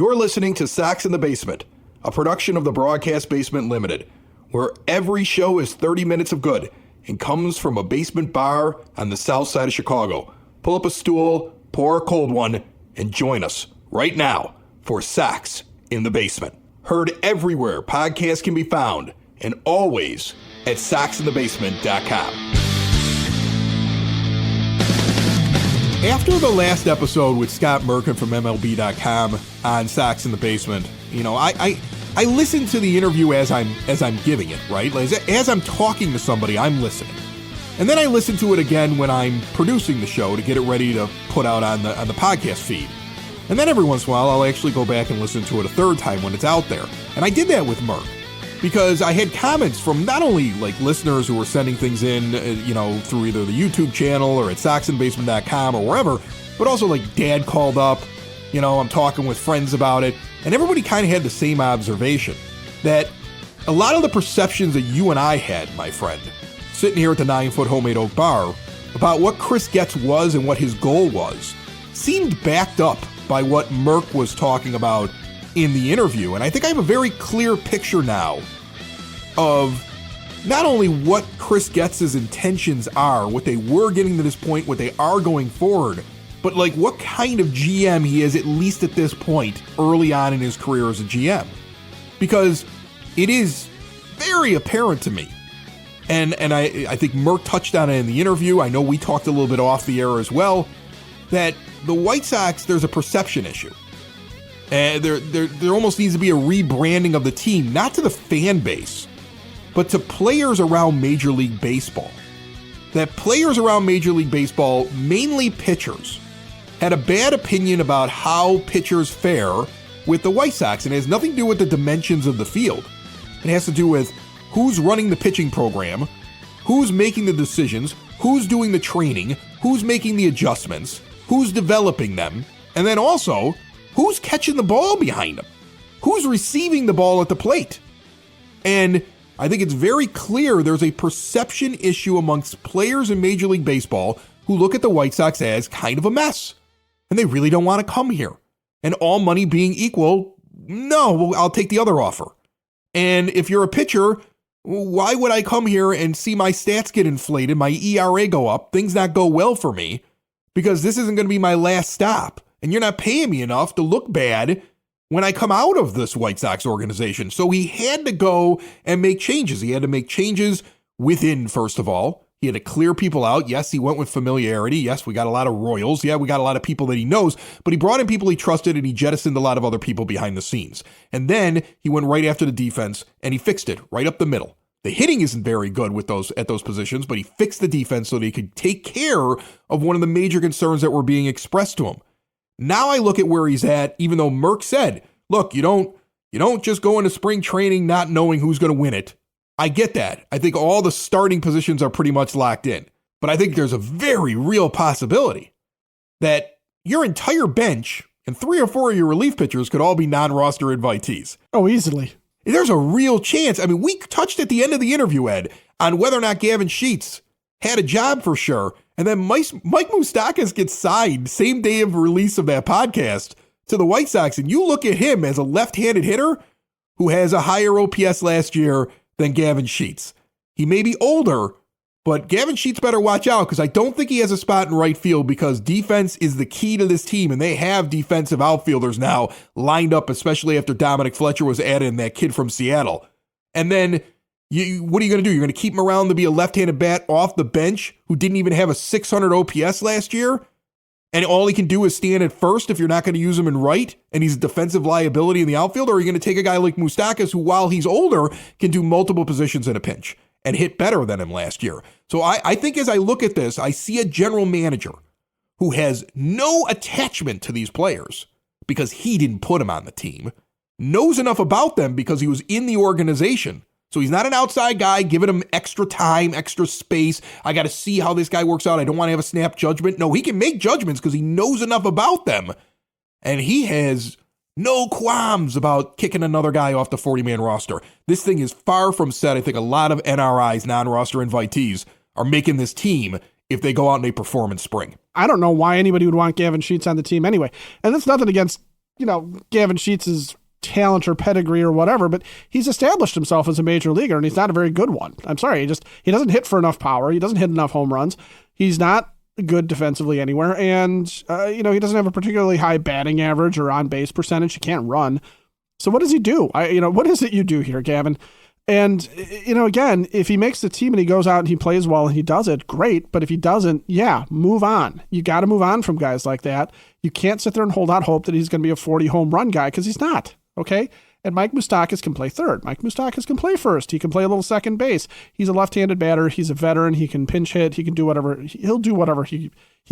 You're listening to Sox in the Basement, a production of the Broadcast Basement Limited, where every show is 30 minutes of good and comes from a basement bar on the south side of Chicago. Pull up a stool, pour a cold one, and join us right now for Sox in the Basement. Heard everywhere podcasts can be found, and always at soxinthebasement.com. After the last episode with Scott Merkin from MLB.com on Sox in the Basement, I listen to the interview as I'm giving it, right? As I'm talking to somebody, I'm listening. And then I listen to it again when I'm producing the show to get it ready to put out on the podcast feed. And then every once in a while, I'll actually go back and listen to it a third time when it's out there. And I did that with Merck, because I had comments from not only listeners who were sending things in, through either the YouTube channel or at soxinthebasement.com or wherever, but also Dad called up, I'm talking with friends about it, and everybody kind of had the same observation, that a lot of the perceptions that you and I had, my friend, sitting here at the 9-foot homemade oak bar, about what Chris Getz was and what his goal was, seemed backed up by what Merck was talking about in the interview. And I think I have a very clear picture now of not only what Chris Getz's intentions are, what they were getting to this point, what they are going forward, but what kind of GM he is, at least at this point, early on in his career as a GM. Because it is very apparent to me, and I think Merck touched on it in the interview, I know we talked a little bit off the air as well, that the White Sox, there's a perception issue. And there almost needs to be a rebranding of the team, not to the fan base, but to players around Major League Baseball. That players around Major League Baseball, mainly pitchers, had a bad opinion about how pitchers fare with the White Sox. And it has nothing to do with the dimensions of the field. It has to do with who's running the pitching program, who's making the decisions, who's doing the training, who's making the adjustments, who's developing them, and then also who's catching the ball behind them, who's receiving the ball at the plate. And I think it's very clear there's a perception issue amongst players in Major League Baseball who look at the White Sox as kind of a mess, and they really don't want to come here. And all money being equal, no, I'll take the other offer. And if you're a pitcher, why would I come here and see my stats get inflated, my ERA go up, things not go well for me, because this isn't going to be my last stop, and you're not paying me enough to look bad when I come out of this White Sox organization. So he had to go and make changes. He had to make changes within, first of all. He had to clear people out. Yes, he went with familiarity. Yes, we got a lot of Royals. Yeah, we got a lot of people that he knows, but he brought in people he trusted, and he jettisoned a lot of other people behind the scenes. And then he went right after the defense, and he fixed it right up the middle. The hitting isn't very good with at those positions, but he fixed the defense so that he could take care of one of the major concerns that were being expressed to him. Now I look at where he's at, even though Merck said, look, you don't just go into spring training not knowing who's going to win it. I get that. I think all the starting positions are pretty much locked in. But I think there's a very real possibility that your entire bench and 3 or 4 of your relief pitchers could all be non-roster invitees. Oh, easily. There's a real chance. I mean, we touched at the end of the interview, Ed, on whether or not Gavin Sheets had a job for sure. And then Mike Moustakas gets signed same day of release of that podcast to the White Sox. And you look at him as a left-handed hitter who has a higher OPS last year than Gavin Sheets. He may be older, but Gavin Sheets better watch out, because I don't think he has a spot in right field, because defense is the key to this team, and they have defensive outfielders now lined up, especially after Dominic Fletcher was added and that kid from Seattle. And then what are you going to do? You're going to keep him around to be a left-handed bat off the bench who didn't even have a 600 OPS last year? And all he can do is stand at first if you're not going to use him in right, and he's a defensive liability in the outfield? Or are you going to take a guy like Moustakas, who, while he's older, can do multiple positions in a pinch and hit better than him last year? So I think as I look at this, I see a general manager who has no attachment to these players because he didn't put them on the team, knows enough about them because he was in the organization. So he's not an outside guy giving him extra time, extra space. I got to see how this guy works out. I don't want to have a snap judgment. No, he can make judgments because he knows enough about them. And he has no qualms about kicking another guy off the 40-man roster. This thing is far from set. I think a lot of NRIs, non-roster invitees, are making this team if they go out and they perform in spring. I don't know why anybody would want Gavin Sheets on the team anyway. And that's nothing against Gavin Sheets' talent or pedigree or whatever, but he's established himself as a major leaguer, and he's not a very good one. I'm sorry. He doesn't hit for enough power. He doesn't hit enough home runs. He's not good defensively anywhere. And, he doesn't have a particularly high batting average or on base percentage. He can't run. So what does he do? What is it you do here, Gavin? And, again, if he makes the team and he goes out and he plays well and he does it, great. But if he doesn't, move on. You got to move on from guys like that. You can't sit there and hold out hope that he's going to be a 40 home run guy, because he's not. Okay. And Mike Moustakas can play third. Mike Moustakas can play first. He can play a little second base. He's a left-handed batter. He's a veteran. He can pinch hit. He can do whatever. He'll do whatever he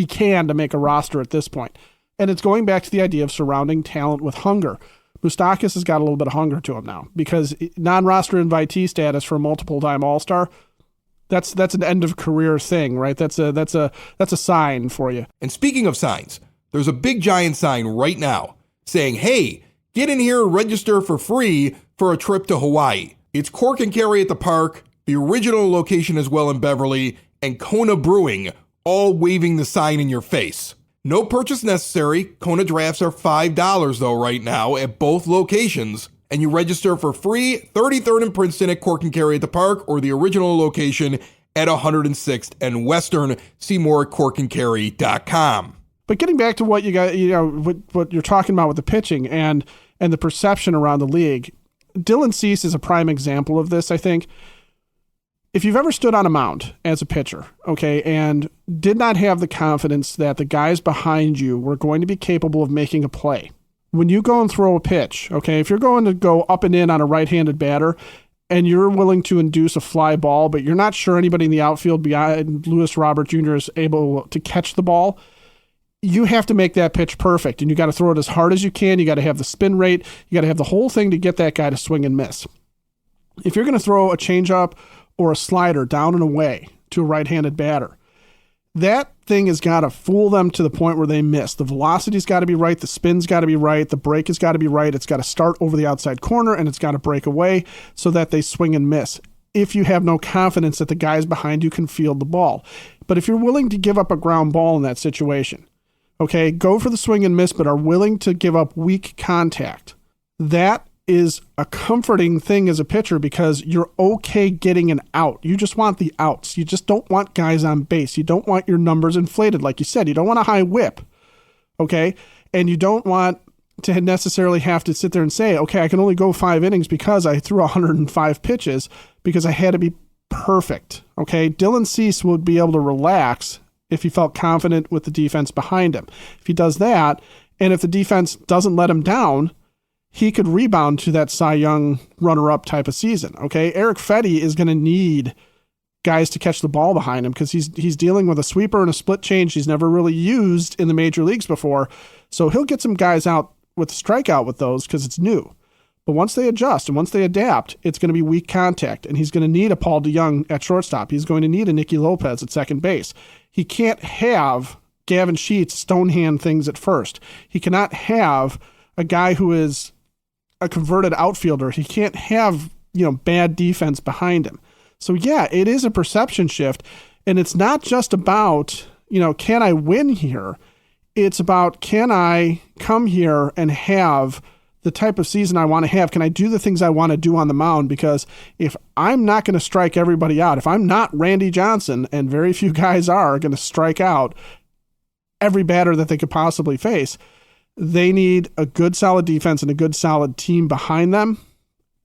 can to make a roster at this point. And it's going back to the idea of surrounding talent with hunger. Moustakas has got a little bit of hunger to him now, because non-roster invitee status for a multiple-time All-Star, that's an end-of-career thing, right? That's a sign for you. And speaking of signs, there's a big giant sign right now saying, hey, get in here and register for free for a trip to Hawaii. It's Cork and Carry at the park, the original location as well in Beverly, and Kona Brewing, all waving the sign in your face. No purchase necessary. Kona drafts are $5 though right now at both locations, and you register for free 33rd and Princeton at Cork and Carry at the park, or the original location at 106th and Western. See more at corkandcarry.com. But getting back to what you got, what you're talking about with the pitching and the perception around the league, Dylan Cease is a prime example of this, I think. If you've ever stood on a mound as a pitcher, okay, and did not have the confidence that the guys behind you were going to be capable of making a play, when you go and throw a pitch, okay, if you're going to go up and in on a right-handed batter and you're willing to induce a fly ball, but you're not sure anybody in the outfield beyond Lewis Robert Jr. is able to catch the ball, you have to make that pitch perfect, and you got to throw it as hard as you can. You got to have the spin rate. You got to have the whole thing to get that guy to swing and miss. If you're going to throw a changeup or a slider down and away to a right-handed batter, that thing has got to fool them to the point where they miss. The velocity's got to be right. The spin's got to be right. The break has got to be right. It's got to start over the outside corner, and it's got to break away so that they swing and miss, if you have no confidence that the guys behind you can field the ball. But if you're willing to give up a ground ball in that situation, okay, go for the swing and miss, but are willing to give up weak contact, that is a comforting thing as a pitcher, because you're okay getting an out. You just want the outs. You just don't want guys on base. You don't want your numbers inflated. Like you said, you don't want a high whip, okay? And you don't want to necessarily have to sit there and say, okay, I can only go 5 innings because I threw 105 pitches because I had to be perfect, okay? Dylan Cease would be able to relax if he felt confident with the defense behind him. If he does that, and if the defense doesn't let him down, he could rebound to that Cy Young runner-up type of season, okay? Eric Fetty is going to need guys to catch the ball behind him, because he's dealing with a sweeper and a split change he's never really used in the major leagues before. So he'll get some guys out with strikeout with those because it's new. But once they adjust and once they adapt, it's going to be weak contact, and he's going to need a Paul DeYoung at shortstop. He's going to need a Nicky Lopez at second base. He can't have Gavin Sheets stonehand things at first. He cannot have a guy who is a converted outfielder. He can't have, bad defense behind him. So yeah, it is a perception shift, and it's not just about, can I win here? It's about, can I come here and have the type of season I want to have? Can I do the things I want to do on the mound? Because if I'm not going to strike everybody out, if I'm not Randy Johnson, and very few guys are going to strike out every batter that they could possibly face, they need a good, solid defense and a good, solid team behind them.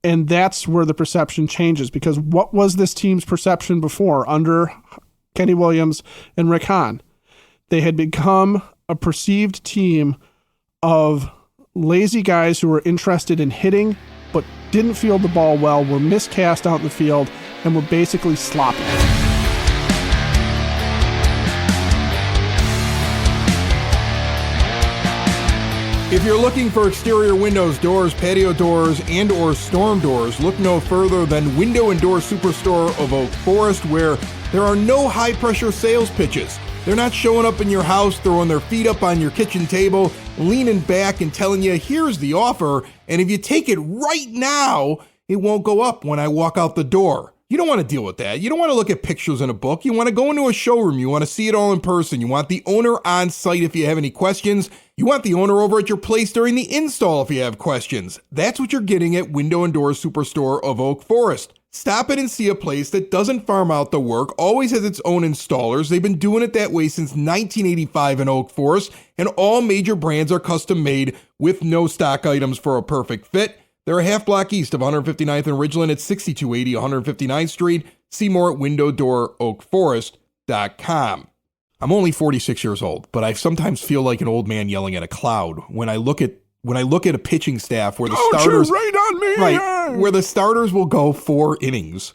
And that's where the perception changes, because what was this team's perception before under Kenny Williams and Rick Hahn? They had become a perceived team of lazy guys who were interested in hitting but didn't field the ball well, were miscast out in the field, and were basically sloppy. If you're looking for exterior windows, doors, patio doors, and or storm doors, look no further than Window and Door Superstore of Oak Forest, where there are no high-pressure sales pitches. They're not showing up in your house, throwing their feet up on your kitchen table, leaning back and telling you, here's the offer, and if you take it right now, it won't go up when I walk out the door. You don't want to deal with that. You don't want to look at pictures in a book. You want to go into a showroom. You want to see it all in person. You want the owner on site if you have any questions. You want the owner over at your place during the install if you have questions. That's what you're getting at Window and Door Superstore of Oak Forest. Stop in and see a place that doesn't farm out the work, always has its own installers. They've been doing it that way since 1985 in Oak Forest, and all major brands are custom made with no stock items for a perfect fit. They're a half block east of 159th and Ridgeland at 6280 159th Street. See more at windowdooroakforest.com. I'm only 46 years old, but I sometimes feel like an old man yelling at a cloud when I look at a pitching staff where the starters right on me. Right, where the starters will go 4 innings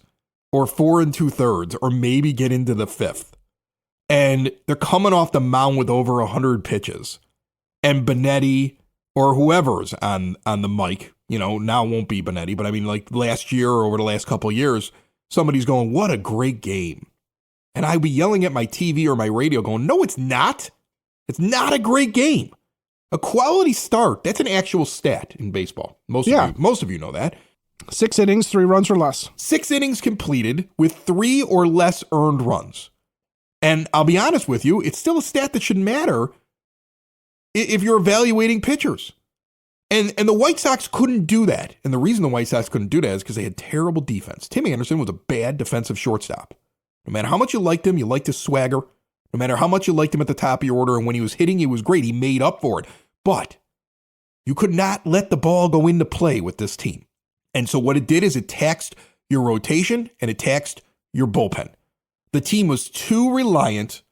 or 4 2/3 or maybe get into the 5th. And they're coming off the mound with over 100 pitches. And Benetti or whoever's on the mic, now won't be Benetti, but I mean, like last year or over the last couple of years, somebody's going, what a great game. And I'd be yelling at my TV or my radio going, no, it's not. It's not a great game. A quality start, that's an actual stat in baseball. Most of you know that. 6 innings, 3 runs or less. 6 innings completed with 3 or less earned runs. And I'll be honest with you, it's still a stat that should matter if you're evaluating pitchers. And the White Sox couldn't do that. And the reason the White Sox couldn't do that is because they had terrible defense. Tim Anderson was a bad defensive shortstop. No matter how much you liked him, you liked his swagger. No matter how much you liked him at the top of your order, and when he was hitting, he was great. He made up for it. But you could not let the ball go into play with this team. And so what it did is it taxed your rotation and it taxed your bullpen. The team was too reliant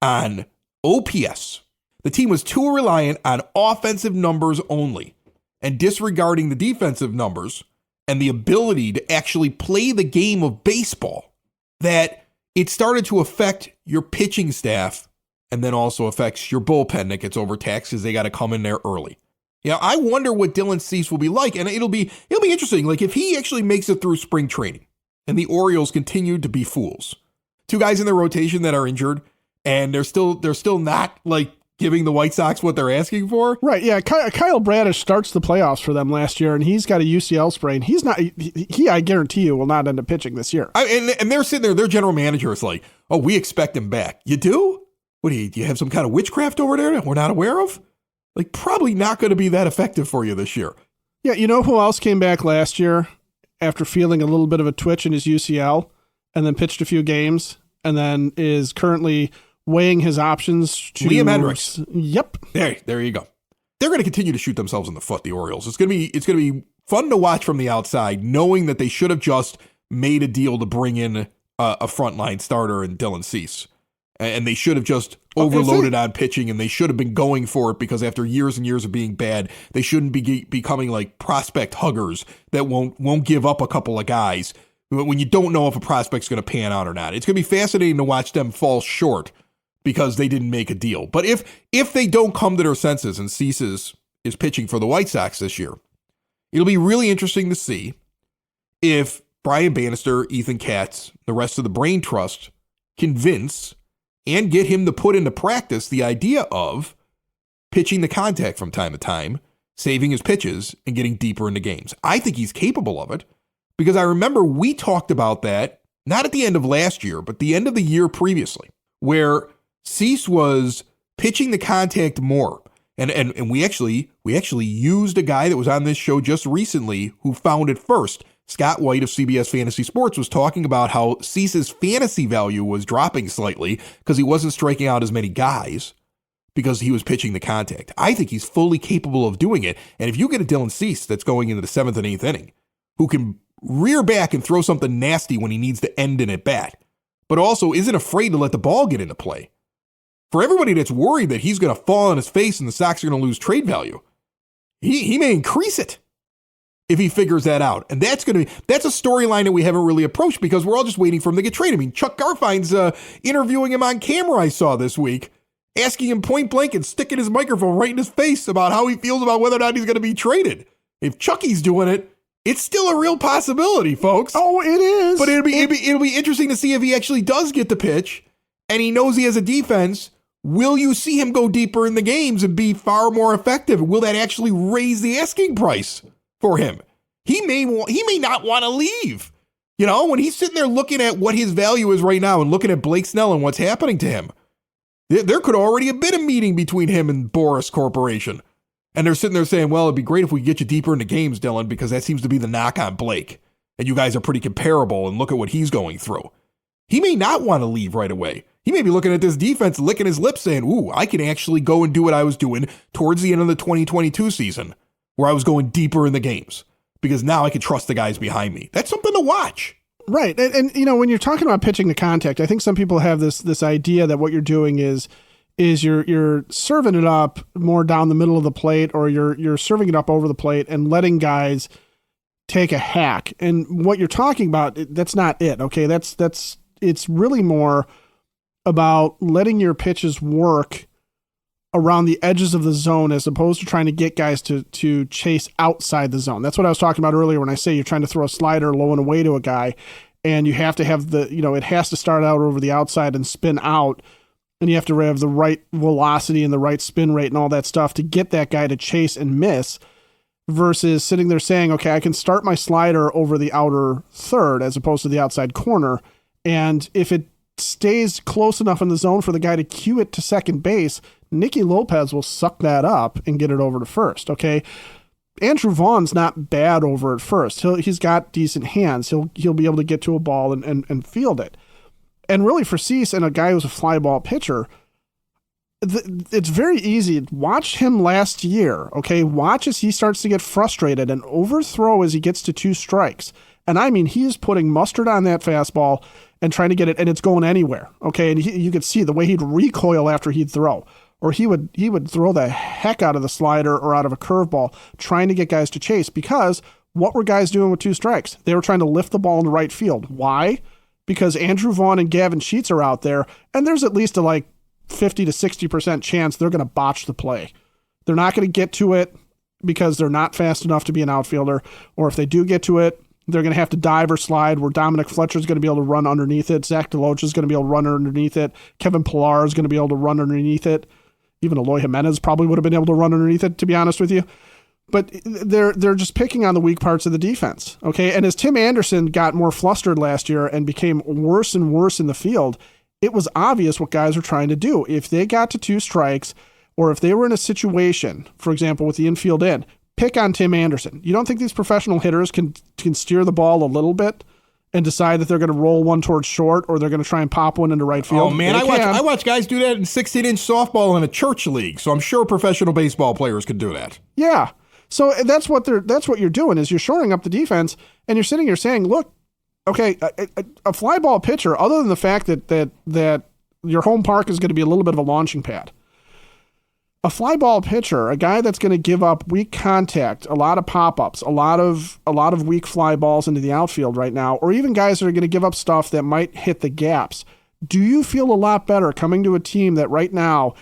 on OPS. The team was too reliant on offensive numbers only and disregarding the defensive numbers and the ability to actually play the game of baseball that it started to affect your pitching staff and then also affects your bullpen that gets overtaxed because they got to come in there early. I wonder what Dylan Cease will be like, and it'll be interesting. Like if he actually makes it through spring training and the Orioles continue to be fools. 2 guys in their rotation that are injured and they're still not like giving the White Sox what they're asking for. Right, yeah. Kyle Bradish starts the playoffs for them last year, and he's got a UCL sprain. He's not. I guarantee you, will not end up pitching this year. And they're sitting there. Their general manager is like, "Oh, we expect him back." You do? What do you have some kind of witchcraft over there that we're not aware of? Like, probably not going to be that effective for you this year. Yeah, you know who else came back last year after feeling a little bit of a twitch in his UCL, and then pitched a few games, and then is currently weighing his options to Liam Hendricks. Yep. There you go. They're going to continue to shoot themselves in the foot, the Orioles. It's going to be fun to watch from the outside, knowing that they should have just made a deal to bring in a frontline starter in Dylan Cease. And they should have just overloaded on pitching, and they should have been going for it because after years and years of being bad, they shouldn't be becoming like prospect huggers that won't give up a couple of guys when you don't know if a prospect's going to pan out or not. It's going to be fascinating to watch them fall short because they didn't make a deal. But if they don't come to their senses and Cease is pitching for the White Sox this year, it'll be really interesting to see if Brian Bannister, Ethan Katz, the rest of the Brain Trust convince and get him to put into practice the idea of pitching the contact from time to time, saving his pitches, and getting deeper into games. I think he's capable of it because I remember we talked about that, not at the end of last year, but the end of the year previously, where Cease was pitching the contact more. And we actually used a guy that was on this show just recently who found it first. Scott White of CBS Fantasy Sports was talking about how Cease's fantasy value was dropping slightly because he wasn't striking out as many guys because he was pitching the contact. I think he's fully capable of doing it. And if you get a Dylan Cease that's going into the 7th and 8th inning, who can rear back and throw something nasty when he needs to end an at bat, but also isn't afraid to let the ball get into play. For everybody that's worried that he's going to fall on his face and the Sox are going to lose trade value, he may increase it if he figures that out. And that's a storyline that we haven't really approached because we're all just waiting for him to get traded. I mean, Chuck Garfine's interviewing him on camera, I saw this week, asking him point blank and sticking his microphone right in his face about how he feels about whether or not he's going to be traded. If Chucky's doing it, it's still a real possibility, folks. Oh, it is. But it'll be interesting to see if he actually does get the pitch and he knows he has a defense. Will you see him go deeper in the games and be far more effective? Will that actually raise the asking price for him? He may not want to leave. You know, when he's sitting there looking at what his value is right now and looking at Blake Snell and what's happening to him, there could already have been a meeting between him and Boris Corporation. And they're sitting there saying, well, it'd be great if we get you deeper into games, Dylan, because that seems to be the knock on Blake. And you guys are pretty comparable, and look at what he's going through. He may not want to leave right away. He may be looking at this defense, licking his lips, saying, ooh, I can actually go and do what I was doing towards the end of the 2022 season, where I was going deeper in the games, because now I can trust the guys behind me. That's something to watch. Right. And you know, when you're talking about pitching to contact, I think some people have this idea that what you're doing is you're serving it up more down the middle of the plate, or you're serving it up over the plate and letting guys take a hack. And what you're talking about, that's not it. Okay. It's really more about letting your pitches work around the edges of the zone, as opposed to trying to get guys to chase outside the zone. That's what I was talking about earlier when I say you're trying to throw a slider low and away to a guy, and you have to have it has to start out over the outside and spin out, and you have to have the right velocity and the right spin rate and all that stuff to get that guy to chase and miss, versus sitting there saying, okay, I can start my slider over the outer third as opposed to the outside corner, and if it stays close enough in the zone for the guy to cue it to second base, Nicky Lopez will suck that up and get it over to first. Okay. Andrew Vaughn's not bad over at first. He's got decent hands. He'll be able to get to a ball and field it. And really for Cease and a guy who's a fly ball pitcher, it's very easy. Watch him last year. Okay. Watch as he starts to get frustrated and overthrow as he gets to 2 strikes. And I mean, he is putting mustard on that fastball and trying to get it, and it's going anywhere. Okay. And you could see the way he'd recoil after he'd throw. Or he would throw the heck out of the slider or out of a curveball, trying to get guys to chase, because what were guys doing with 2 strikes? They were trying to lift the ball into right field. Why? Because Andrew Vaughn and Gavin Sheets are out there, and there's at least a 50 to 60% chance they're going to botch the play. They're not going to get to it because they're not fast enough to be an outfielder, or if they do get to it, they're going to have to dive or slide, where Dominic Fletcher is going to be able to run underneath it. Zach DeLoach is going to be able to run underneath it. Kevin Pillar is going to be able to run underneath it. Even Eloy Jimenez probably would have been able to run underneath it, to be honest with you. But they're just picking on the weak parts of the defense. Okay. And as Tim Anderson got more flustered last year and became worse and worse in the field, it was obvious what guys were trying to do. If they got to 2 strikes, or if they were in a situation, for example, with the infield in, pick on Tim Anderson. You don't think these professional hitters can steer the ball a little bit and decide that they're going to roll one towards short, or they're going to try and pop one into right field? Oh, man, I watch guys do that in 16-inch softball in a church league, so I'm sure professional baseball players could do that. Yeah. So that's what you're doing, is you're shoring up the defense, and you're sitting here saying, look, okay, a fly ball pitcher, other than the fact that your home park is going to be a little bit of a launching pad, a fly ball pitcher, a guy that's going to give up weak contact, a lot of pop-ups, a lot of weak fly balls into the outfield right now, or even guys that are going to give up stuff that might hit the gaps. Do you feel a lot better coming to a team that right now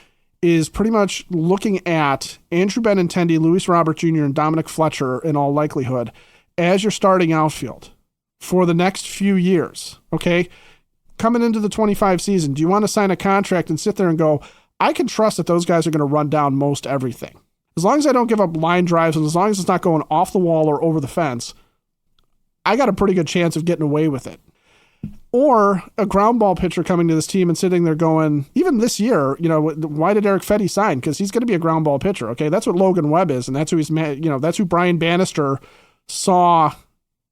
is pretty much looking at Andrew Benintendi, Luis Robert Jr., and Dominic Fletcher in all likelihood as your starting outfield for the next few years? Okay. Coming into the 25 season, do you want to sign a contract and sit there and go, I can trust that those guys are going to run down most everything? As long as I don't give up line drives, and as long as it's not going off the wall or over the fence, I got a pretty good chance of getting away with it. Or a ground ball pitcher coming to this team and sitting there going, even this year, why did Eric Fetty sign? Because he's going to be a ground ball pitcher. Okay. That's what Logan Webb is. And that's who that's who Brian Bannister saw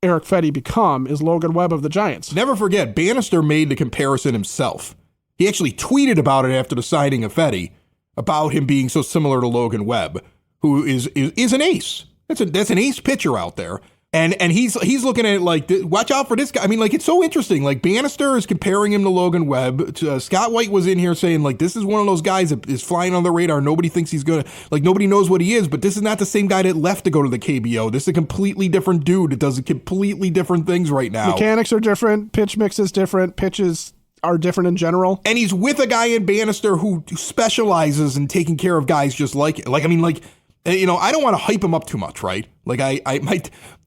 Eric Fetty become, is Logan Webb of the Giants. Never forget, Bannister made the comparison himself. He actually tweeted about it after the signing of Fetty, about him being so similar to Logan Webb, who is an ace. That's an ace pitcher out there. And he's looking at it like, watch out for this guy. I mean, it's so interesting. Bannister is comparing him to Logan Webb. Scott White was in here saying, this is one of those guys that is flying on the radar. Nobody thinks he's going to, nobody knows what he is, but this is not the same guy that left to go to the KBO. This is a completely different dude that does completely different things right now. Mechanics are different. Pitch mix is different. Pitches are different in general. And he's with a guy in Bannister who specializes in taking care of guys just like it. I don't want to hype him up too much, right? My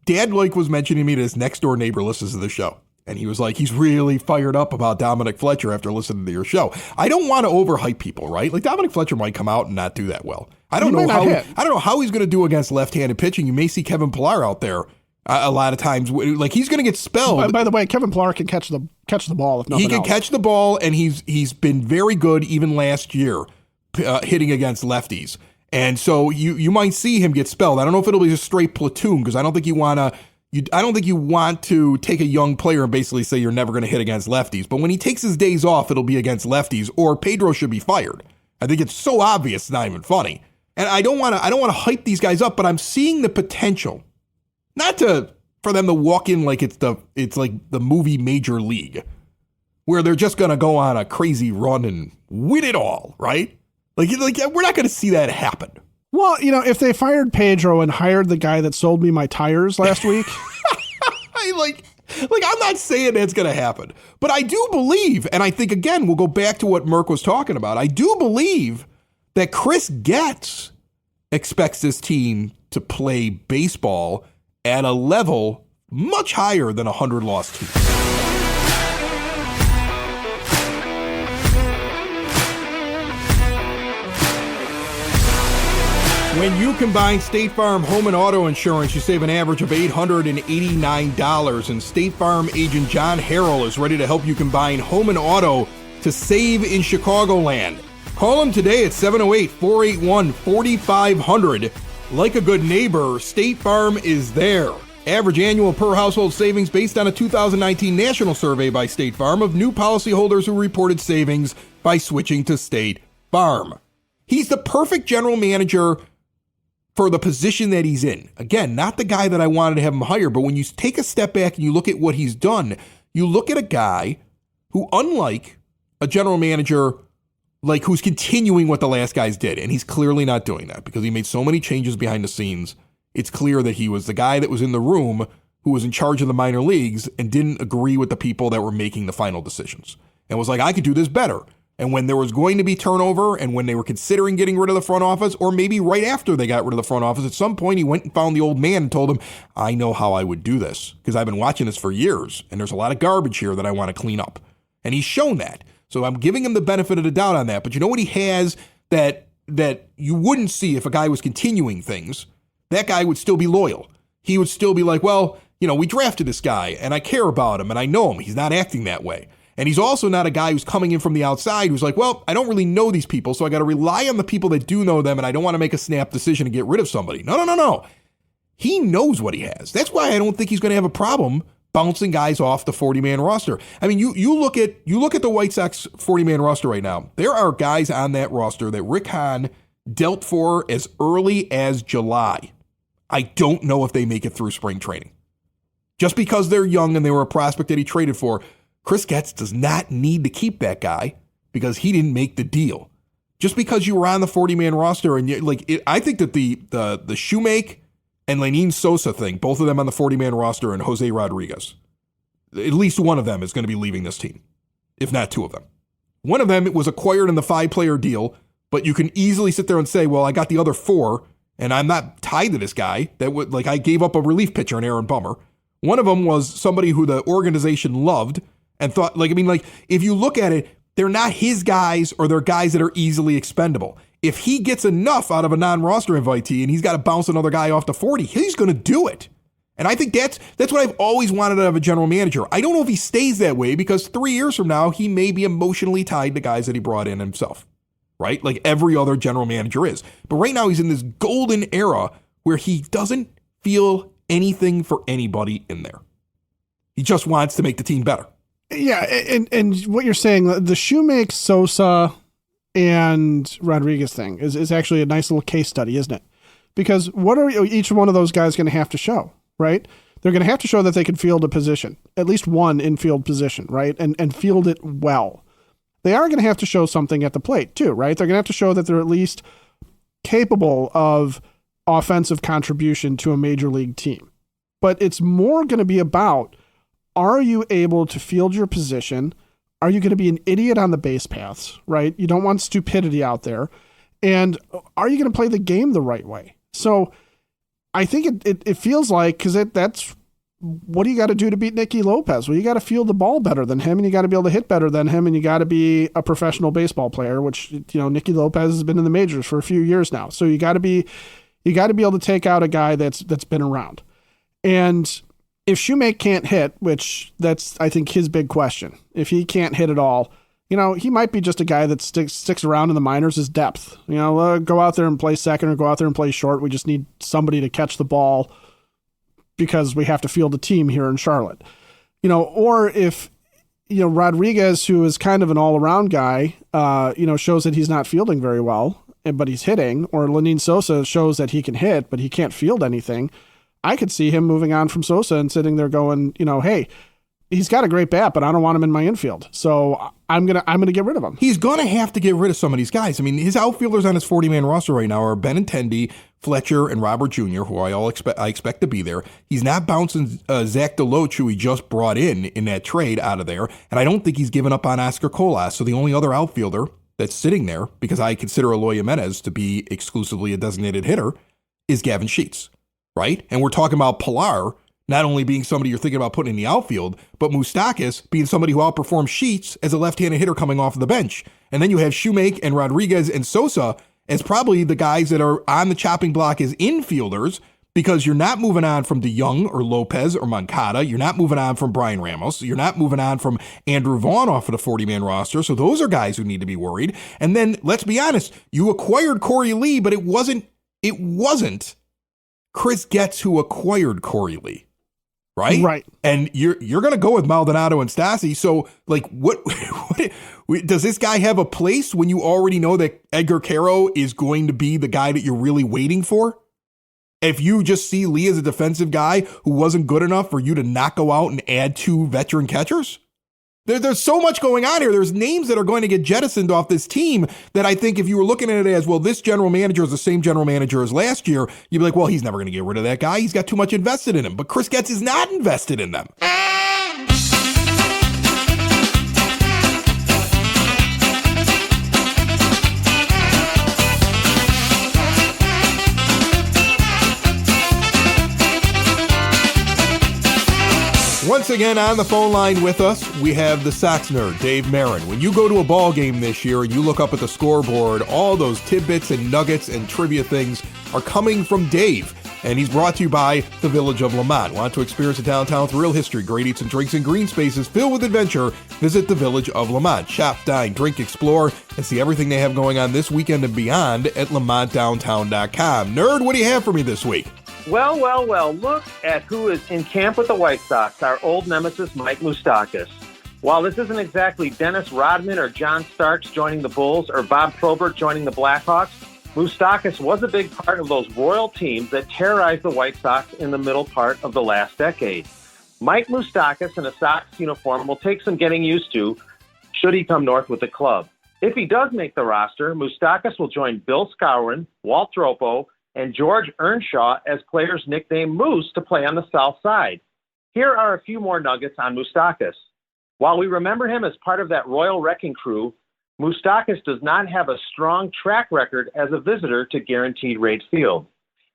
dad was mentioning to me that his next door neighbor listens to the show. And he was he's really fired up about Dominic Fletcher after listening to your show. I don't want to overhype people, right? Dominic Fletcher might come out and not do that well. I don't know how he's going to do against left-handed pitching. You may see Kevin Pillar out there. A lot of times, like he's going to get spelled. By the way, Kevin Pillar can catch the ball if nothing else. He can catch the ball, and he's been very good even last year hitting against lefties. And so you might see him get spelled. I don't know if it'll be a straight platoon because I don't think you want to take a young player and basically say you're never going to hit against lefties. But when he takes his days off, it'll be against lefties, or Pedro should be fired. I think it's so obvious, it's not even funny. And I don't want to hype these guys up, but I'm seeing the potential, for them to walk in like it's like the movie Major League, where they're just going to go on a crazy run and win it all, right? Like we're not going to see that happen. Well, if they fired Pedro and hired the guy that sold me my tires last week. I'm not saying that's going to happen, but I do believe, and I think, again, we'll go back to what Merck was talking about. I do believe that Chris Getz expects this team to play baseball at a level much higher than a 100-loss team. When you combine State Farm home and auto insurance, you save an average of $889, and State Farm agent John Harrell is ready to help you combine home and auto to save in Chicagoland. Call him today at 708-481-4500. Like a good neighbor, State Farm is there. Average annual per household savings based on a 2019 national survey by State Farm of new policyholders who reported savings by switching to State Farm. He's the perfect general manager for the position that he's in. Again, not the guy that I wanted to have him hire, but when you take a step back and you look at what he's done, you look at a guy who, unlike a general manager, like who's continuing what the last guys did, and he's clearly not doing that because he made so many changes behind the scenes. It's clear that he was the guy that was in the room who was in charge of the minor leagues and didn't agree with the people that were making the final decisions and was like, I could do this better. And when there was going to be turnover and when they were considering getting rid of the front office, or maybe right after they got rid of the front office, at some point he went and found the old man and told him, I know how I would do this because I've been watching this for years and there's a lot of garbage here that I want to clean up. And he's shown that. So I'm giving him the benefit of the doubt on that. But you know what he has that you wouldn't see if a guy was continuing things? That guy would still be loyal. He would still be like, well, we drafted this guy and I care about him and I know him. He's not acting that way. And he's also not a guy who's coming in from the outside who's like, well, I don't really know these people, so I got to rely on the people that do know them, and I don't want to make a snap decision to get rid of somebody. No. He knows what he has. That's why I don't think he's going to have a problem bouncing guys off the 40-man roster. I mean, you look at the White Sox 40-man roster right now. There are guys on that roster that Rick Hahn dealt for as early as July. I don't know if they make it through spring training. Just because they're young and they were a prospect that he traded for, Chris Getz does not need to keep that guy because he didn't make the deal. Just because you were on the 40-man roster and I think that the Shoemake and Lenin Sosa thing, both of them on the 40-man roster, and Jose Rodriguez, at least one of them is going to be leaving this team, if not two of them. One of them was acquired in the 5-player deal, but you can easily sit there and say, well, I got the other 4 and I'm not tied to this guy. That would I gave up a relief pitcher in Aaron Bummer. One of them was somebody who the organization loved and thought, if you look at it, they're not his guys or they're guys that are easily expendable. If he gets enough out of a non-roster invitee and he's got to bounce another guy off the 40, he's going to do it. And I think that's what I've always wanted out of a general manager. I don't know if he stays that way because 3 years from now, he may be emotionally tied to guys that he brought in himself, right? Like every other general manager is. But right now, he's in this golden era where he doesn't feel anything for anybody in there. He just wants to make the team better. Yeah, and what you're saying, the Shoemake, Sosa, and Rodriguez thing is actually a nice little case study, isn't it? Because what are each one of those guys going to have to show, right? They're going to have to show that they can field a position, at least one infield position, right? And field it well. They are going to have to show something at the plate too, right? They're going to have to show that they're at least capable of offensive contribution to a major league team. But it's more going to be about, are you able to field your position? Are you going to be an idiot on the base paths, right? You don't want stupidity out there. And are you going to play the game the right way? So I think it feels like, because that's what do you got to do to beat Nicky Lopez? Well, you got to field the ball better than him, and you got to be able to hit better than him, and you got to be a professional baseball player, which, Nicky Lopez has been in the majors for a few years now. So you got to be able to take out a guy that's been around. And if Shoemake can't hit, which that's, I think, his big question, if he can't hit at all, he might be just a guy that sticks around in the minors as depth. Go out there and play second or go out there and play short. We just need somebody to catch the ball because we have to field a team here in Charlotte. Or if, Rodriguez, who is kind of an all-around guy, shows that he's not fielding very well, but he's hitting, or Lenin Sosa shows that he can hit, but he can't field anything. I could see him moving on from Sosa and sitting there going, hey, he's got a great bat, but I don't want him in my infield. So I'm gonna get rid of him. He's gonna have to get rid of some of these guys. I mean, his outfielders on his 40-man roster right now are Benintendi, Fletcher, and Robert Jr., who I expect to be there. He's not bouncing Zach DeLoach, who he just brought in that trade, out of there. And I don't think he's given up on Oscar Colas. So the only other outfielder that's sitting there, because I consider Eloy Jimenez to be exclusively a designated hitter, is Gavin Sheets, right? And we're talking about Pilar not only being somebody you're thinking about putting in the outfield, but Moustakas being somebody who outperforms Sheets as a left-handed hitter coming off of the bench. And then you have Shoemake and Rodriguez and Sosa as probably the guys that are on the chopping block as infielders, because you're not moving on from DeYoung or Lopez or Moncada. You're not moving on from Brian Ramos. You're not moving on from Andrew Vaughn off of the 40-man roster. So those are guys who need to be worried. And then, let's be honest, you acquired Corey Lee, but it wasn't Chris Getz who acquired Corey Lee. Right. And you're going to go with Maldonado and Stassi. So, what does this guy have a place when you already know that Edgar Caro is going to be the guy that you're really waiting for? If you just see Lee as a defensive guy who wasn't good enough for you to not go out and add 2 veteran catchers? There's so much going on here. There's names that are going to get jettisoned off this team that I think if you were looking at it as, well, this general manager is the same general manager as last year, you'd be like, well, he's never going to get rid of that guy. He's got too much invested in him. But Chris Getz is not invested in them. Once again, on the phone line with us, we have the Sox Nerd, Dave Marin. When you go to a ball game this year and you look up at the scoreboard, all those tidbits and nuggets and trivia things are coming from Dave. And he's brought to you by the Village of Lamont. Want to experience a downtown with real history, great eats and drinks, and green spaces filled with adventure? Visit the Village of Lamont. Shop, dine, drink, explore, and see everything they have going on this weekend and beyond at LamontDowntown.com. Nerd, what do you have for me this week? Well, look at who is in camp with the White Sox, our old nemesis, Mike Moustakas. While this isn't exactly Dennis Rodman or John Starks joining the Bulls or Bob Probert joining the Blackhawks, Moustakas was a big part of those royal teams that terrorized the White Sox in the middle part of the last decade. Mike Moustakas in a Sox uniform will take some getting used to should he come north with the club. If he does make the roster, Moustakas will join Bill Skowron, Walt Dropo, and George Earnshaw as players nicknamed Moose to play on the south side. Here are a few more nuggets on Moustakas. While we remember him as part of that royal wrecking crew, Moustakas does not have a strong track record as a visitor to Guaranteed Rate Field.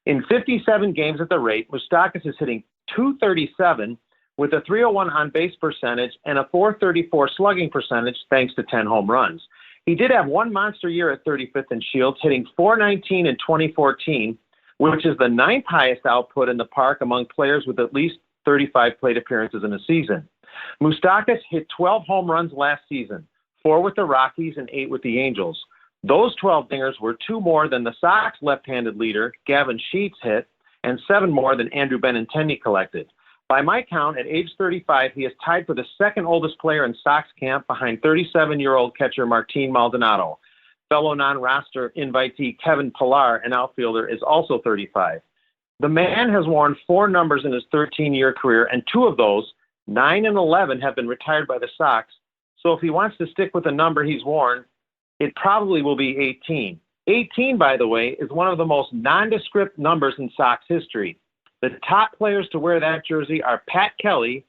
In 57 games at the rate, Moustakas is hitting .237 with a .301 on-base percentage and a .434 slugging percentage thanks to 10 home runs. He did have one monster year at 35th and Shields, hitting .419 in 2014, which is the 9th highest output in the park among players with at least 35 plate appearances in a season. Moustakas hit 12 home runs last season, 4 with the Rockies and 8 with the Angels. Those 12 dingers were 2 more than the Sox left-handed leader, Gavin Sheets, hit, and 7 more than Andrew Benintendi collected. By my count, at age 35, he is tied for the second oldest player in Sox camp behind 37-year-old catcher Martin Maldonado. Fellow non-roster invitee Kevin Pilar, an outfielder, is also 35. The man has worn 4 numbers in his 13-year career, and 2 of those, 9 and 11, have been retired by the Sox. So if he wants to stick with the number he's worn, it probably will be 18. 18, by the way, is one of the most nondescript numbers in Sox history. The top players to wear that jersey are Pat Kelly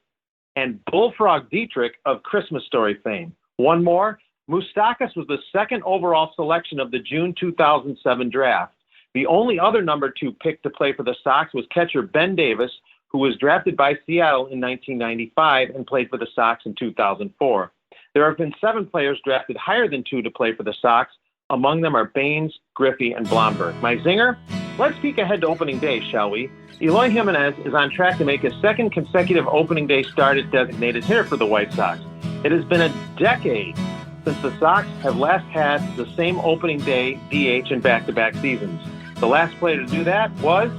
and Bullfrog Dietrich of Christmas Story fame. One more, Moustakas was the second overall selection of the June 2007 draft. The only other number 2 pick to play for the Sox was catcher Ben Davis, who was drafted by Seattle in 1995 and played for the Sox in 2004. There have been 7 players drafted higher than 2 to play for the Sox. Among them are Baines, Griffey, and Blomberg. My zinger? Let's peek ahead to opening day, shall we? Eloy Jimenez is on track to make his second consecutive opening day start as designated hitter for the White Sox. It has been a decade since the Sox have last had the same opening day DH in back-to-back seasons. The last player to do that was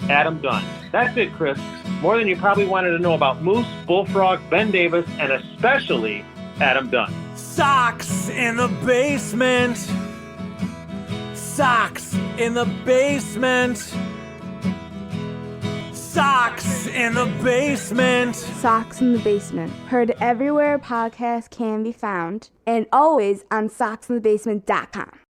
Adam Dunn. That's it, Chris. More than you probably wanted to know about Moose, Bullfrog, Ben Davis, and especially Adam Dunn. Sox in the basement. Sox in the basement. Sox in the basement. Sox in the Basement. Heard everywhere podcasts can be found and always on soxinthebasement.com.